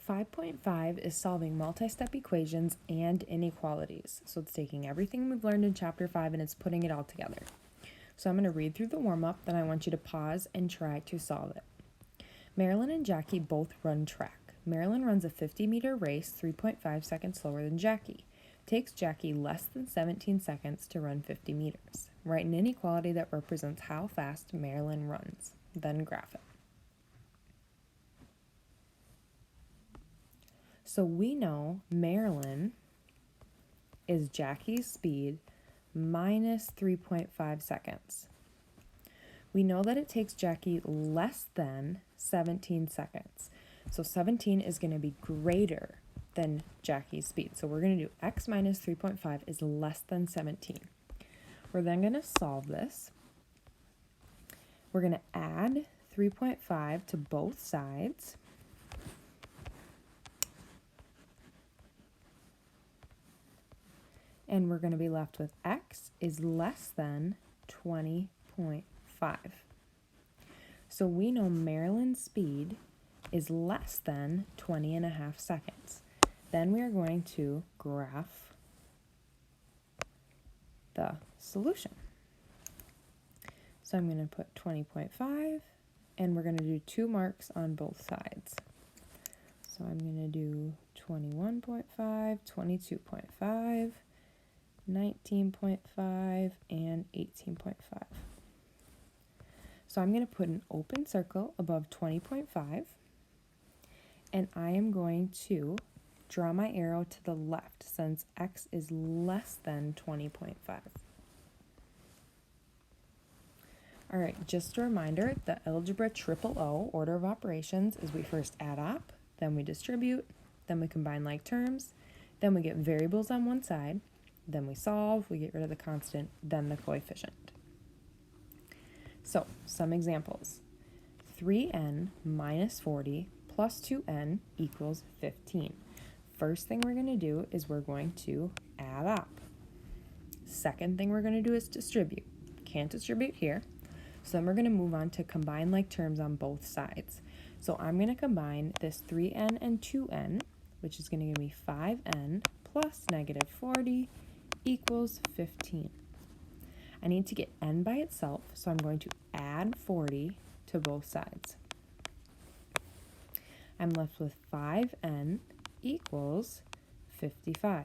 5.5 is solving multi-step equations and inequalities. So it's taking everything we've learned in chapter 5 and it's putting it all together. So I'm going to read through the warm-up, then I want you to pause and try to solve it. Marilyn and Jackie both run track. Marilyn runs a 50-meter race 3.5 seconds slower than Jackie. It takes Jackie less than 17 seconds to run 50 meters. Write an inequality that represents how fast Marilyn runs. Then graph it. So we know Marilyn is Jackie's speed minus 3.5 seconds. We know that it takes Jackie less than 17 seconds. So 17 is going to be greater than Jackie's speed. So we're going to do x minus 3.5 is less than 17. We're then going to solve this. We're going to add 3.5 to both sides. And we're going to be left with x is less than 20.5. So we know Marilyn's speed is less than 20.5 seconds. Then we are going to graph the solution. So I'm going to put 20.5, and we're going to do 2 marks on both sides. So I'm going to do 21.5, 22.5, 19.5, and 18.5. So I'm going to put an open circle above 20.5, and I am going to draw my arrow to the left since x is less than 20.5. All right, just a reminder, the algebra O order of operations is we first add up, then we distribute, then we combine like terms, then we get variables on one side, then we solve, we get rid of the constant, then the coefficient. So, some examples. 3n minus 40 plus 2n equals 15. First thing we're going to do is we're going to add up. Second thing we're going to do is distribute. Can't distribute here. So then we're going to move on to combine like terms on both sides. So I'm going to combine this 3n and 2n, which is going to give me 5n plus negative 40 equals 15. I need to get n by itself, so I'm going to add 40 to both sides. I'm left with 5n equals 55.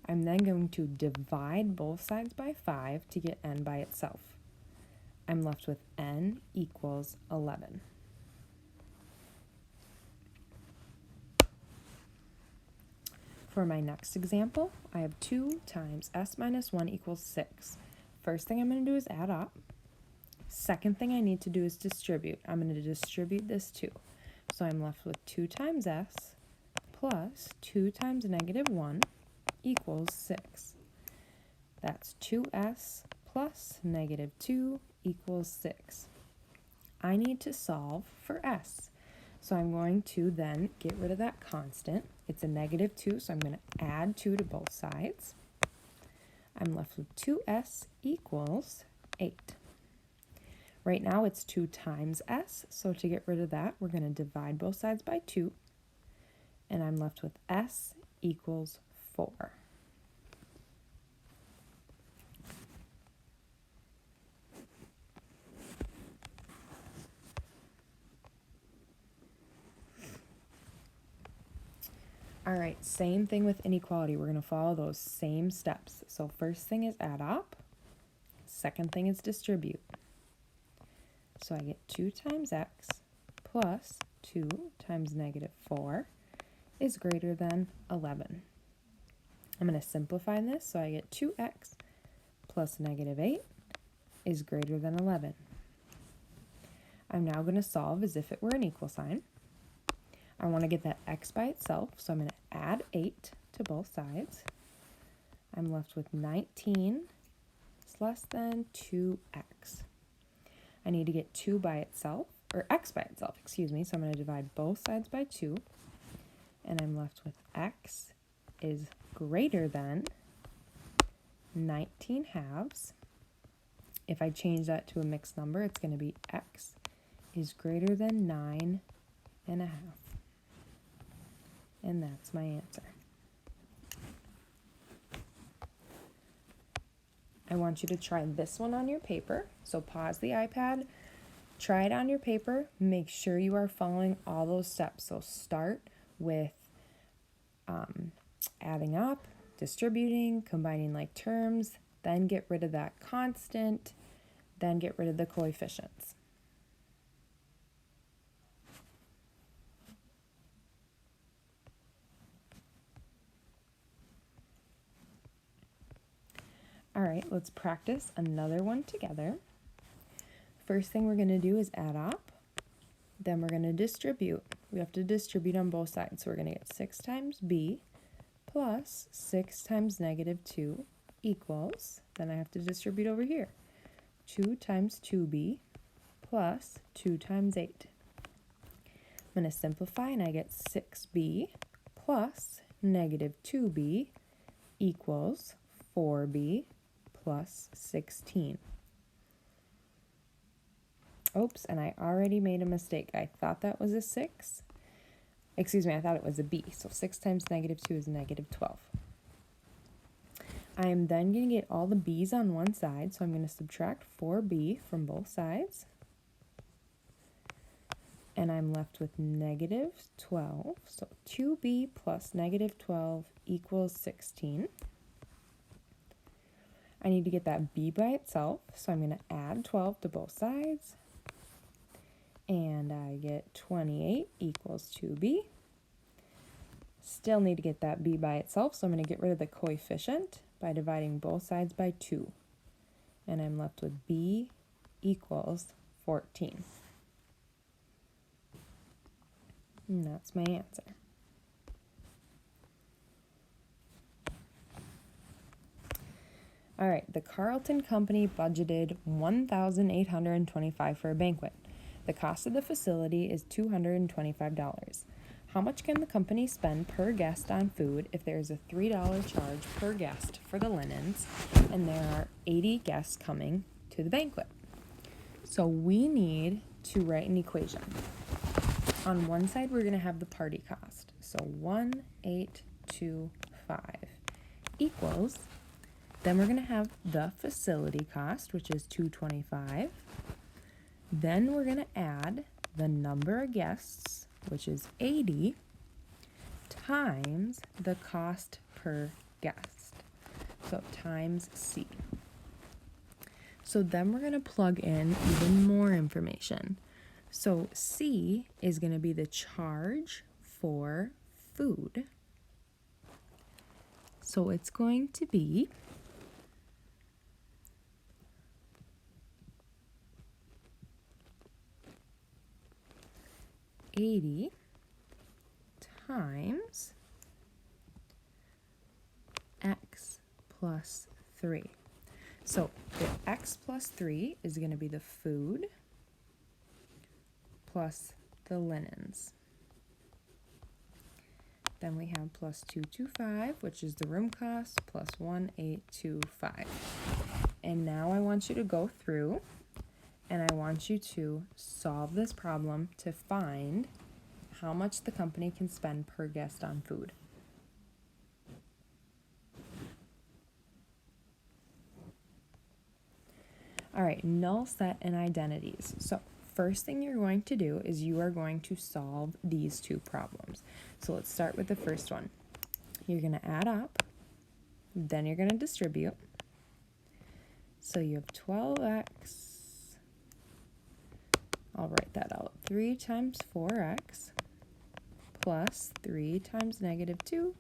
I'm then going to divide both sides by 5 to get n by itself. I'm left with n equals 11. For my next example, I have 2 times s minus 1 equals 6. First thing I'm going to do is add up. Second thing I need to do is distribute. I'm going to distribute this 2. So I'm left with 2 times s plus 2 times negative 1 equals 6. That's 2s plus negative 2 equals 6. I need to solve for s. So I'm going to then get rid of that constant. It's a negative 2, so I'm going to add 2 to both sides. I'm left with 2s equals 8. Right now it's 2 times s, so to get rid of that, we're going to divide both sides by 2. And I'm left with s equals 4. All right, same thing with inequality. We're going to follow those same steps. So first thing is add up. Second thing is distribute. So I get 2 times x plus 2 times negative 4 is greater than 11. I'm going to simplify this, so I get 2x plus negative 8 is greater than 11. I'm now going to solve as if it were an equal sign. I want to get that x by itself, so I'm going to add 8 to both sides. I'm left with 19 is less than 2x. I need to get 2 by itself, or x by itself, excuse me, so I'm going to divide both sides by 2, and I'm left with x is greater than 19 halves. If I change that to a mixed number, it's going to be x is greater than 9 and a half. And that's my answer. I want you to try this one on your paper. So pause the iPad, try it on your paper. Make sure you are following all those steps. So start with adding up, distributing, combining like terms, then get rid of that constant, then get rid of the coefficients. All right, let's practice another one together. First thing we're going to do is add up. Then we're going to distribute. We have to distribute on both sides. So we're going to get 6 times b plus 6 times negative 2 equals, then I have to distribute over here, 2 times 2b plus 2 times 8. I'm going to simplify and I get 6b plus negative 2b equals 4b plus 16. Oops, and I already made a mistake. I thought that was a 6. Excuse me, I thought it was a b. So 6 times negative 2 is negative 12. I am then going to get all the b's on one side, so I'm going to subtract 4b from both sides. And I'm left with negative 12. So 2b plus negative 12 equals 16. I need to get that b by itself, so I'm going to add 12 to both sides. And I get 28 equals 2b. Still need to get that b by itself, so I'm going to get rid of the coefficient by dividing both sides by 2. And I'm left with b equals 14. And that's my answer. All right, the Carlton Company budgeted $1,825 for a banquet. The cost of the facility is $225. How much can the company spend per guest on food if there is a $3 charge per guest for the linens and there are 80 guests coming to the banquet? So we need to write an equation. On one side, we're going to have the party cost. So 1,825 equals, then we're going to have the facility cost, which is $225. Then we're going to add the number of guests, which is 80, times the cost per guest. So times C. So then we're going to plug in even more information. So C is going to be the charge for food. So it's going to be $80 times x plus 3. So the x plus 3 is going to be the food plus the linens. Then we have plus 225, which is the room cost, plus 1,825. And now I want you to go through and I want you to solve this problem to find how much the company can spend per guest on food. All right, null set and identities. So first thing you're going to do is you are going to solve these two problems. So let's start with the first one. You're going to add up, then you're going to distribute. So you have 12x, I'll write that out, 3 times 4x plus 3 times negative 2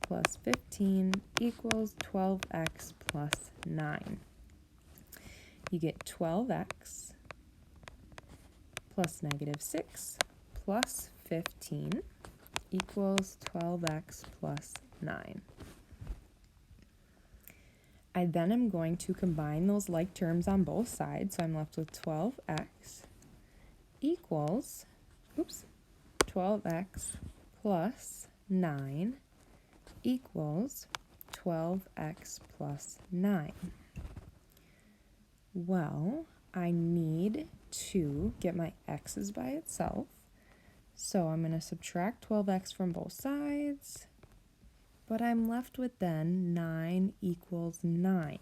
plus 15 equals 12x plus 9. You get 12x plus negative 6 plus 15 equals 12x plus 9. I then am going to combine those like terms on both sides, so I'm left with 12x equals, 12x plus 9 equals 12x plus 9. Well, I need to get my x's by itself. So I'm going to subtract 12x from both sides, but I'm left with then 9 equals 9.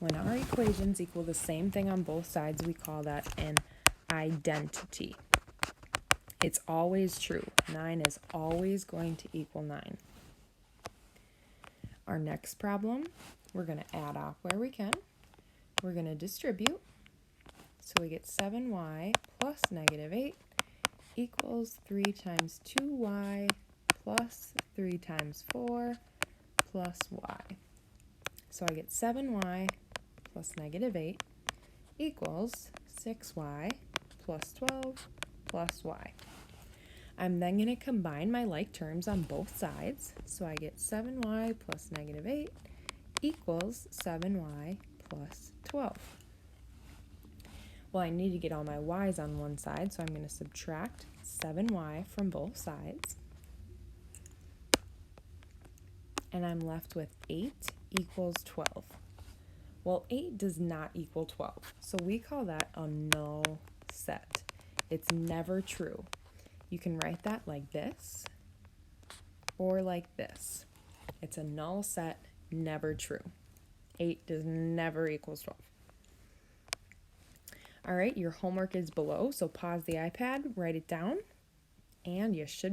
When our equations equal the same thing on both sides, we call that an identity. It's always true. 9 is always going to equal 9. Our next problem, we're going to add off where we can. We're going to distribute. So we get 7y plus negative 8 equals 3 times 2y plus 3 times 4 plus y. So I get 7y plus negative 8 equals 6y plus 12 plus y. I'm then going to combine my like terms on both sides. So I get 7y plus negative 8 equals 7y plus 12. Well, I need to get all my y's on one side, so I'm going to subtract 7y from both sides. And I'm left with 8 equals 12. Well, 8 does not equal 12, so we call that a null set. It's never true. You can write that like this or like this. It's a null set, never true. 8 does never equals 12. All right, your homework is below, so pause the iPad, write it down, and you should be